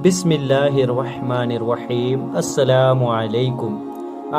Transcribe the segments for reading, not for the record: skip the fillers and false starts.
بسم اللہ الرحمن الرحیم۔ السلام علیکم۔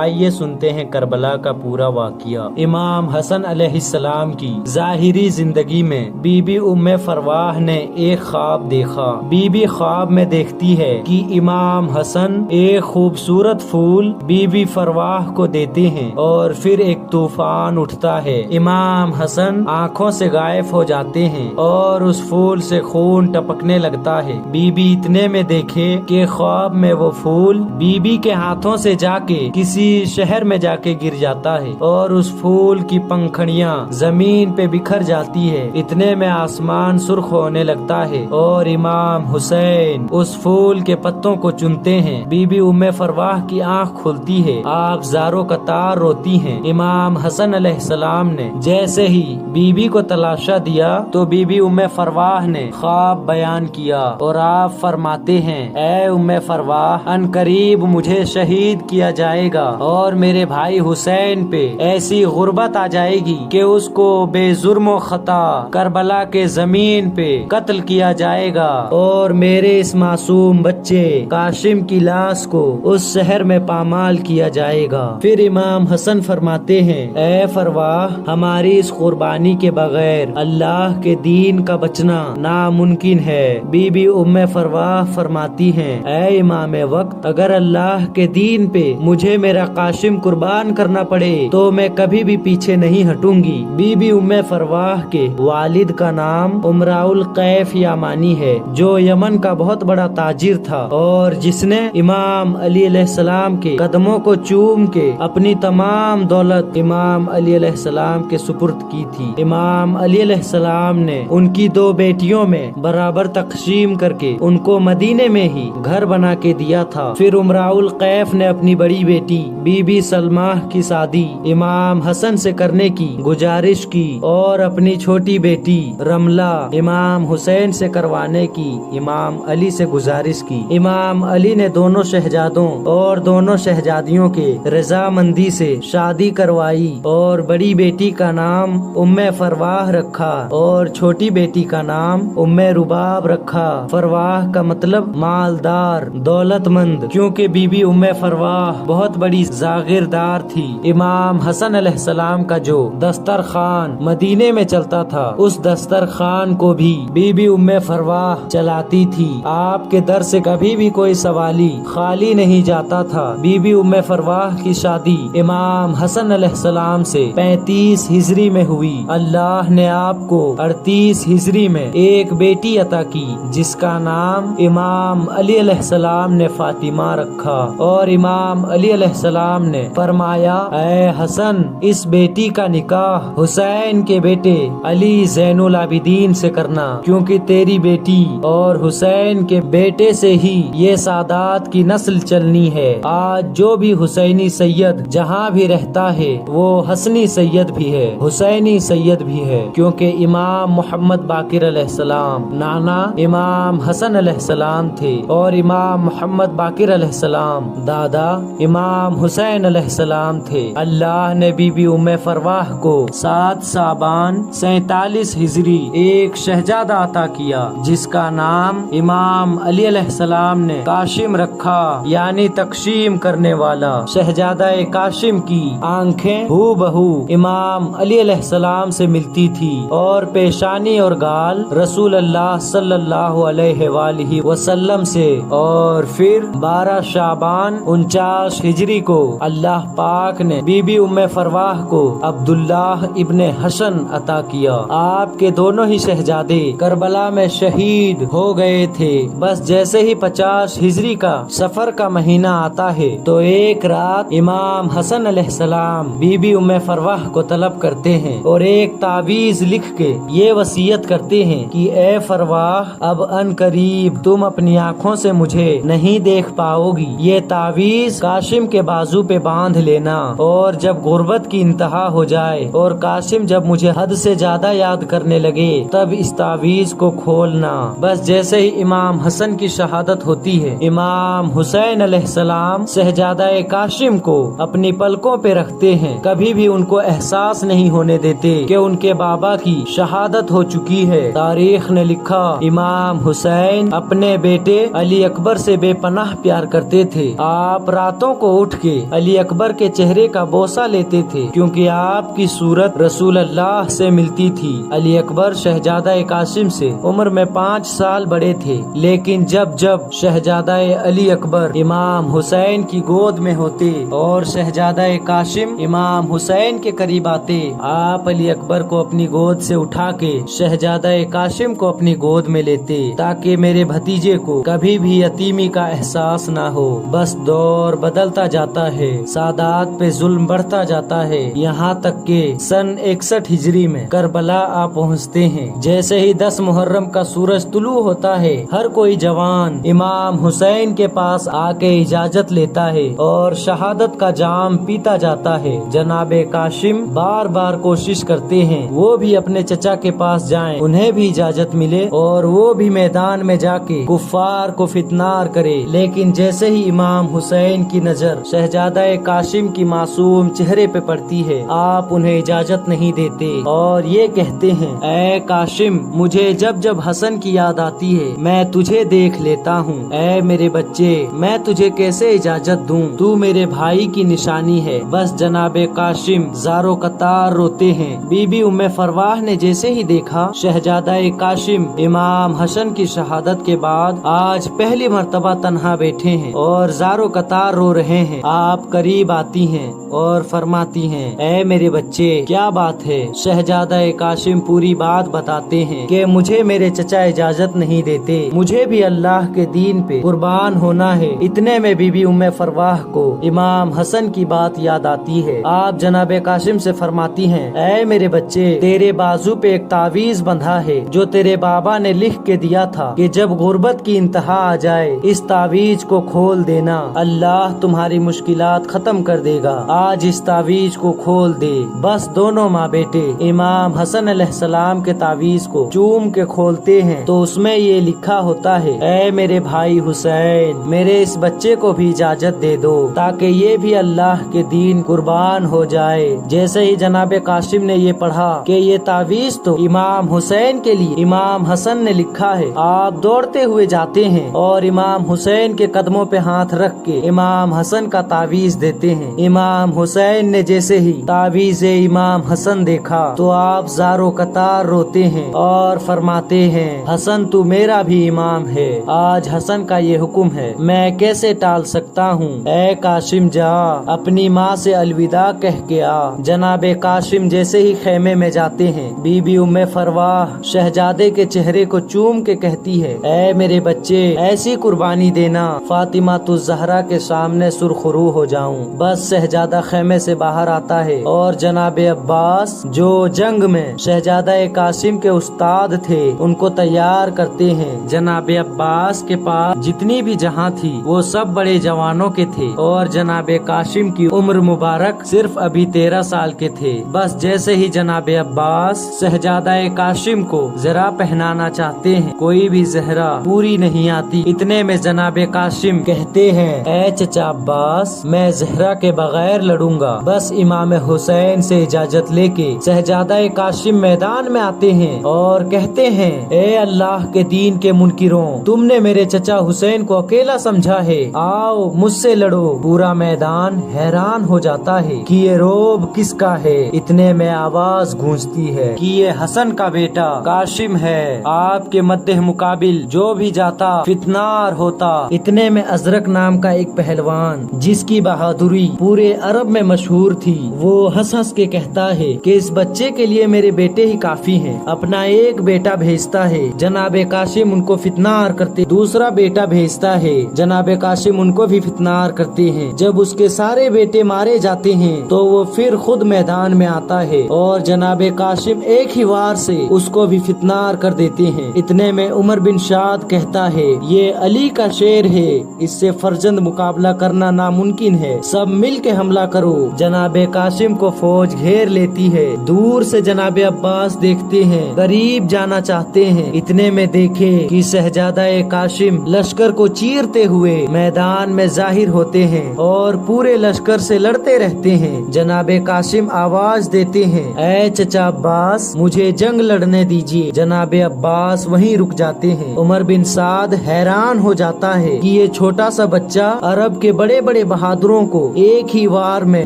آئیے سنتے ہیں کربلا کا پورا واقعہ۔ امام حسن علیہ السلام کی ظاہری زندگی میں بی بی ام فرواہ نے ایک خواب دیکھا۔ بی بی خواب میں دیکھتی ہے کہ امام حسن ایک خوبصورت پھول بی بی فرواہ کو دیتے ہیں اور پھر ایک طوفان اٹھتا ہے۔ امام حسن آنکھوں سے غائب ہو جاتے ہیں اور اس پھول سے خون ٹپکنے لگتا ہے۔ بی بی اتنے میں دیکھے کہ خواب میں وہ پھول بی بی کے ہاتھوں سے جا کے کسی شہر میں جا کے گر جاتا ہے اور اس پھول کی پنکھڑیاں زمین پہ بکھر جاتی ہے۔ اتنے میں آسمان سرخ ہونے لگتا ہے اور امام حسین اس پھول کے پتوں کو چنتے ہیں۔ بی بی ام فرواہ کی آنکھ کھلتی ہے، آپ زاروں کا تار روتی ہیں۔ امام حسن علیہ السلام نے جیسے ہی بی بی کو تلاشا دیا تو بی بی ام فرواہ نے خواب بیان کیا اور آپ فرماتے ہیں، اے ام فرواہ، ان قریب مجھے شہید کیا جائے گا اور میرے بھائی حسین پہ ایسی غربت آ جائے گی کہ اس کو بے جرم و خطا کربلا کے زمین پہ قتل کیا جائے گا اور میرے اس معصوم بچے قاسم کی لاش کو اس شہر میں پامال کیا جائے گا۔ پھر امام حسن فرماتے ہیں، اے فرواہ، ہماری اس قربانی کے بغیر اللہ کے دین کا بچنا ناممکن ہے۔ بی بی ام فرواہ فرماتی ہیں، اے امام وقت، اگر اللہ کے دین پہ مجھے میرا قاسم قربان کرنا پڑے تو میں کبھی بھی پیچھے نہیں ہٹوں گی۔ بی بی ام فرواہ کے والد کا نام امراء القیف یامانی ہے، جو یمن کا بہت بڑا تاجر تھا اور جس نے امام علی علیہ السلام کے قدموں کو چوم کے اپنی تمام دولت امام علی علیہ السلام کے سپرد کی تھی۔ امام علی علیہ السلام نے ان کی 2 بیٹیوں میں برابر تقسیم کر کے ان کو مدینے میں ہی گھر بنا کے دیا تھا۔ پھر امراء القیف نے اپنی بڑی بیٹی بی بی سلمہ کی شادی امام حسن سے کرنے کی گزارش کی اور اپنی چھوٹی بیٹی رملہ امام حسین سے کروانے کی امام علی سے گزارش کی۔ امام علی نے دونوں شہزادوں اور دونوں شہزادیوں کے رضامندی سے شادی کروائی اور بڑی بیٹی کا نام ام فرواہ رکھا اور چھوٹی بیٹی کا نام ام رباب رکھا۔ فرواہ کا مطلب مالدار، دولت مند، کیونکہ بی بی ام فرواہ بہت بڑی جاگیردار تھی۔ امام حسن علیہ السلام کا جو دسترخوان مدینے میں چلتا تھا، اس دسترخوان کو بھی بی بی ام فرواہ چلاتی تھی۔ آپ کے در سے کبھی بھی کوئی سوالی خالی نہیں جاتا تھا۔ بی بی ام فرواہ کی شادی امام حسن علیہ السلام سے 35 ہجری میں ہوئی۔ اللہ نے آپ کو 38 ہجری میں ایک بیٹی عطا کی جس کا نام امام علی علیہ السلام نے فاطمہ رکھا اور امام علی علیہ السلام نے فرمایا، اے حسن، اس بیٹی کا نکاح حسین کے بیٹے علی زین العابدین سے کرنا، کیونکہ تیری بیٹی اور حسین کے بیٹے سے ہی یہ سادات کی نسل چلنی ہے۔ آج جو بھی حسینی سید جہاں بھی رہتا ہے وہ حسنی سید بھی ہے، حسینی سید بھی ہے، کیونکہ امام محمد باقر علیہ السلام نانا امام حسن علیہ السلام تھے اور امام محمد باقر علیہ السلام دادا امام حسین علیہ السلام تھے۔ اللہ نے بی بی ام فرواہ کو 7 شعبان 47 ہجری ایک شہزادہ عطا کیا جس کا نام امام علی علیہ السلام نے قاسم رکھا، یعنی تقسیم کرنے والا۔ شہزادہ قاسم کی آنکھیں ہو بہو امام علی علیہ السلام سے ملتی تھی اور پیشانی اور گال رسول اللہ صلی اللہ علیہ وآلہ وسلم سے۔ اور پھر 12 شعبان 49 ہجری کو اللہ پاک نے بی بی ام فرواہ کو عبداللہ ابن حسن عطا کیا۔ آپ کے دونوں ہی شہزادے کربلا میں شہید ہو گئے تھے۔ بس جیسے ہی 50 ہجری کا سفر کا مہینہ آتا ہے تو ایک رات امام حسن علیہ السلام بی بی ام فرواہ کو طلب کرتے ہیں اور ایک تعویذ لکھ کے یہ وصیت کرتے ہیں کہ اے فرواہ، اب ان قریب تم اپنی آنکھوں سے مجھے نہیں دیکھ پاؤ گی۔ یہ تعویذ قاسم کے बाजू पे बांध लेना, और जब गुर्बत की इंतहा हो जाए और कासिम जब मुझे हद से ज्यादा याद करने लगे तब इस तावीज को खोलना। बस जैसे ही इमाम हसन की शहादत होती है, इमाम हुसैन अलैहिस्सलाम शहजादा कासिम को अपनी पलकों पे रखते हैं। कभी भी उनको एहसास नहीं होने देते कि उनके बाबा की शहादत हो चुकी है। तारीख ने लिखा, इमाम हुसैन अपने बेटे अली अकबर से बेपनाह प्यार करते थे। आप रातों को उठ के अली अकबर के चेहरे का बोसा लेते थे, क्योंकि आपकी सूरत रसूल अल्लाह से मिलती थी। अली अकबर शहजादा कासिम से उम्र में 5 साल बड़े थे, लेकिन जब जब शहजादा अली अकबर इमाम हुसैन की गोद में होते और शहजादा कासिम इमाम हुसैन के करीब आते, आप अली अकबर को अपनी गोद से उठा के शहजादा कासिम को अपनी गोद में लेते, ताकि मेरे भतीजे को कभी भी यतीमी का एहसास ना हो। बस दौर बदलता जाता है, सादात पे जुल्म बढ़ता जाता है, यहाँ तक के सन 61 हिजरी में करबला आ पहुँचते हैं। जैसे ही 10 मुहर्रम का सूरज तुलू होता है, हर कोई जवान इमाम हुसैन के पास आके इजाजत लेता है और शहादत का जाम पीता जाता है। जनाबे कासिम बार बार कोशिश करते हैं वो भी अपने चचा के पास जाएं, उन्हें भी इजाजत मिले और वो भी मैदान में जाके कुफ्फार को फितनार करे। लेकिन जैसे ही इमाम हुसैन की नजर शहजादा कासिम की मासूम चेहरे पे पड़ती है, आप उन्हें इजाजत नहीं देते और ये कहते हैं, ऐ कासिम, मुझे जब जब हसन की याद आती है मैं तुझे देख लेता हूँ। ऐ मेरे बच्चे, मैं तुझे कैसे इजाजत दूँ, तू मेरे भाई की निशानी है। बस जनाबे कासिम ज़ारो कतार रोते हैं। बीबी उम्मे फरवाह ने जैसे ही देखा शहजादा कासिम इमाम हसन की शहादत के बाद आज पहली मर्तबा तन्हा बैठे हैं और ज़ारो कतार रो रहे हैं, आप करीब आती हैं और फरमाती हैं, ऐ मेरे बच्चे, क्या बात है। शहजादा कासिम पूरी बात बताते हैं कि मुझे मेरे चचा इजाजत नहीं देते, मुझे भी अल्लाह के दीन पे कुर्बान होना है। इतने में बीबी उम्मे फरवाह को इमाम हसन की बात याद आती है। आप जनाबे कासिम से फरमाती हैं, ऐ मेरे बच्चे, तेरे बाजू पे एक तावीज बंधा है जो तेरे बाबा ने लिख के दिया था कि जब गुर्बत की इंतहा आ जाए इस तावीज को खोल देना, अल्लाह तुम्हारी मुश्किलात खत्म कर देगा। आज इस तावीज को खोल दे। बस दोनों माँ बेटे इमाम हसन अलैहिस्सलाम के तावीज को चूम के खोलते हैं तो उसमें ये लिखा होता है, ऐ मेरे भाई हुसैन, मेरे इस बच्चे को भी इजाजत दे दो ताकि ये भी अल्लाह के दीन कुर्बान हो जाए। जैसे ही जनाबे कासिम ने ये पढ़ा कि ये तावीज तो इमाम हुसैन के लिए इमाम हसन ने लिखा है, आप दौड़ते हुए जाते हैं और इमाम हुसैन के कदमों पे हाथ रख के इमाम हसन का तावीज देते हैं। इमाम हुसैन ने जैसे ही तावीज इमाम हसन देखा तो आप ज़ारो कतार रोते हैं और फरमाते हैं, हसन तू मेरा भी इमाम है, आज हसन का ये हुक्म है, मैं कैसे टाल सकता हूँ। ऐ कासिम जा, अपनी माँ से अलविदा कह के आ। जनाबे कासिम जैसे ही खेमे में जाते हैं, बीबी उम्मे फरवाह शहजादे के चेहरे को चूम के कहती है, ऐ मेरे बच्चे, ऐसी कुर्बानी देना फातिमा तु ज़हरा के सामने सुरखरू हो जाऊं। बस शहजादा खेमे से बाहर आता है और जनाबे अब्बास जो जंग में शहजादा कासिम के उस्ताद थे उनको तैयार करते हैं। जनाबे अब्बास के पास जितनी भी जहां थी वो सब बड़े जवानों के थे और जनाबे कासिम की उम्र मुबारक सिर्फ अभी 13 साल के थे। बस जैसे ही जनाबे अब्बास शहजादा कासिम को जरा पहनाना चाहते हैं, कोई भी जहरा पूरी नहीं आती। इतने में जनाबे कासिम कहते हैं, ऐ चचा अब्बास, मैं जहरा के बगैर लड़ूंगा। बस इमाम हुसैन से इजाजत लेके शहजादा कासिम मैदान में आते हैं और कहते हैं, ए अल्लाह के दीन के मुनकिरों, तुमने मेरे चचा हुसैन को अकेला समझा है, आओ मुझसे लड़ो। पूरा मैदान हैरान हो जाता है कि ये रोब किसका है। इतने में आवाज गूंजती है कि ये हसन का बेटा कासिम है, आपके मद्दे मुकाबिल जो भी जाता फितनार होता। इतने में अजरक नाम का एक पहलवान जिसकी बहादुरी पूरे अरब में मशहूर थी, वो हंस हंस के कहता है कि इस बच्चे के लिए मेरे बेटे ही काफी हैं। अपना एक बेटा भेजता है, जनाबे कासिम उनको फितनार करते। दूसरा बेटा भेजता है, जनाबे कासिम उनको भी फितनार करते हैं। जब उसके सारे बेटे मारे जाते हैं तो वो फिर खुद मैदान में आता है और जनाबे कासिम एक ही वार से उसको भी फितनार कर देते हैं। इतने में उमर बिन शाद कहता है, ये अली का शेर है, इससे फर्जंद मुकाबला करना नामुमकिन नामुमकिन है, सब मिल के हमला करो। जनाबे कासिम को फौज घेर लेती है। दूर से जनाबे अब्बास देखते हैं, करीब जाना चाहते हैं, इतने में देखे कि शहजादा कासिम लश्कर को चीरते हुए मैदान में जाहिर होते हैं और पूरे लश्कर से लड़ते रहते हैं। जनाबे कासिम आवाज देते हैं, ऐ चचा अब्बास, मुझे जंग लड़ने दीजिए। जनाबे अब्बास वहीं रुक जाते हैं। उमर बिन साद हैरान हो जाता है कि ये छोटा सा बच्चा अरब के बड़े बड़े बहादुरों को एक ही वार में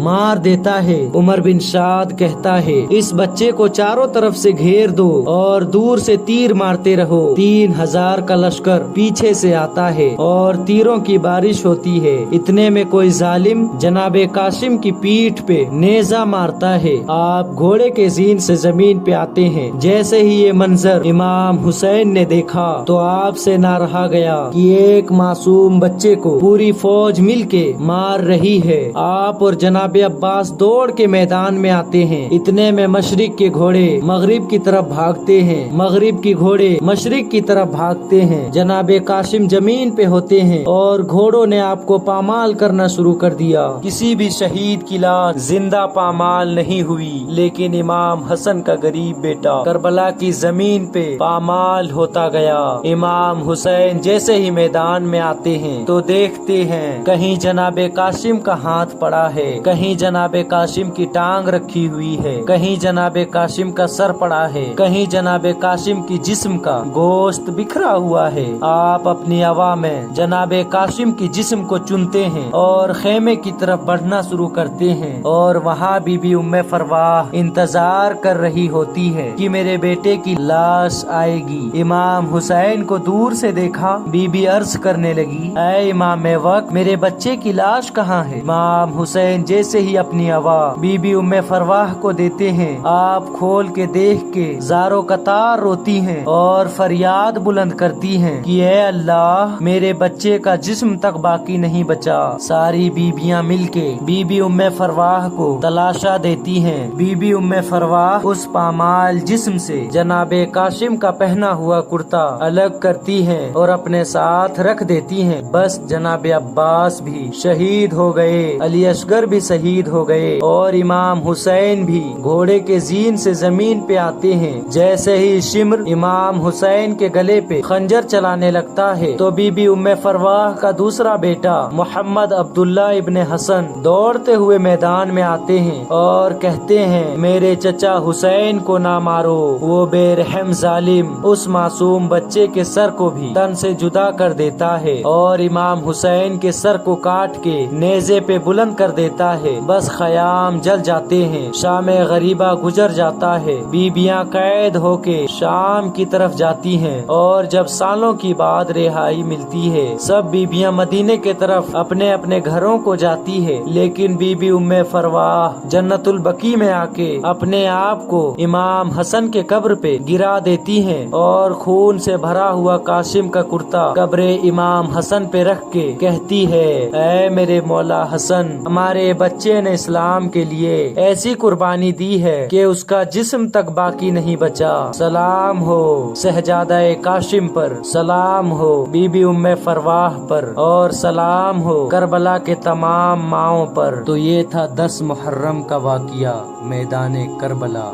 मार देता है। उमर बिन साद कहता है, इस बच्चे को चारों तरफ से घेर दो और दूर से तीर मारते रहो। 3000 का लश्कर पीछे से आता है और तीरों की बारिश होती है। इतने में कोई जालिम जनाबे कासिम की पीठ पे नेजा मारता है। आप घोड़े के जीन से जमीन पे आते हैं। जैसे ही ये मंजर इमाम हुसैन ने देखा तो आपसे ना रहा गया कि एक मासूम बच्चे को पूरी फौज मिलके मार रही है। आप और जनाबे अब्बास दौड़ के मैदान में आते हैं। इतने में मशरिक के घोड़े मगरिब की तरफ भागते हैं, मगरिब की घोड़े मशरिक की तरफ भागते हैं। जनाबे कासिम जमीन पे होते हैं और घोड़ों ने आपको पामाल करना शुरू कर दिया। किसी भी शहीद की लाश जिंदा पामाल नहीं हुई, लेकिन इमाम हसन का गरीब बेटा करबला की जमीन पे पामाल होता गया। इमाम हुसैन जैसे ही मैदान में आते हैं तो देखते हैं कहीं जनाबे कासिम का हाथ पड़ा है, कहीं जनाबे कासिम की टांग रखी हुई है, कहीं जनाबे कासिम का सर पड़ा है, कहीं जनाबे कासिम की जिस्म का गोश्त बिखरा हुआ है। आप अपनी हवा में जनाबे कासिम की जिस्म को चुनते हैं और खेमे की तरफ बढ़ना शुरू करते हैं और वहाँ बीबी उम्मे फरवाह इंतजार कर रही होती है कि मेरे बेटे की लाश आएगी। इमाम हुसैन को दूर से देखा, बीबी अर्ज करने लगी, ऐ इमाम वक्त, मेरे बच्चे की लाश कहाँ है? इमाम हुसैन जैसे ही अपनी हवा बीबी उम्मे फरवाह को देते हैं, आप खोल के देख के जारो कतार रोती हैं और फरियाद बुलंद करती हैं कि ऐ अल्लाह, मेरे बच्चे का जिस्म तक बाकी नहीं बचा। सारी बीबियां मिलके बीबी उम्मे फरवाह को तलाशा देती हैं। बीबी उम्मे फरवाह उस पामाल जिस्म से जनाबे कासिम का पहना हुआ कुर्ता अलग करती हैं और अपने साथ रख देती हैं। बस जनाबे अब्बास भी शहीद हो गए, अली असगर भी शहीद हो गए और इमाम हुसैन भी घोड़े के जीन से जमीन पे आते हैं। जैसे ही शिम्र इमाम हुसैन के गले पे खंजर चलाने लगता है तो बीबी उम्मे फरवाह का दूसरा बेटा मोहम्मद अब्दुल्ला इब्ने हसन दौड़ते हुए मैदान में आते हैं और कहते हैं, मेरे चचा हुसैन को ना मारो, वो बेरहम जालिम उस मासूम बच्चे के सर को भी तन से जुदा कर देता है और इमाम हुसैन के सर को काट के नेजे पे बुलंद कर देता है। बस खयाम जल जाते हैं, शाम गरीबा गुजर जाता है। बीबियां कैद होके शाम की तरफ जाती हैं और जब सालों की बाद रिहाई मिलती है, सब बीबियां मदीने के तरफ अपने अपने घरों को जाती है। लेकिन बीबी उम्मे फरवाह जन्नतुल बकी में आके अपने आप को इमाम हसन के कब्र पे गिरा देती हैं और खून से भरा हुआ कासिम का कुर्ता कब्रे इमाम हसन पे रख के कहती है, ऐ मेरे मौला हसन, हमारे बच्चे ने इस्लाम के लिए ऐसी कुर्बानी दी है कि उसका जिस्म तक बाकी नहीं बचा। सलाम हो शहजादा कासिम पर, सलाम हो बीबी उम्मे फरवाह पर और सलाम हो करबला के तमाम माओं पर। तो ये था 10 मुहर्रम का वाक़िया मैदान करबला।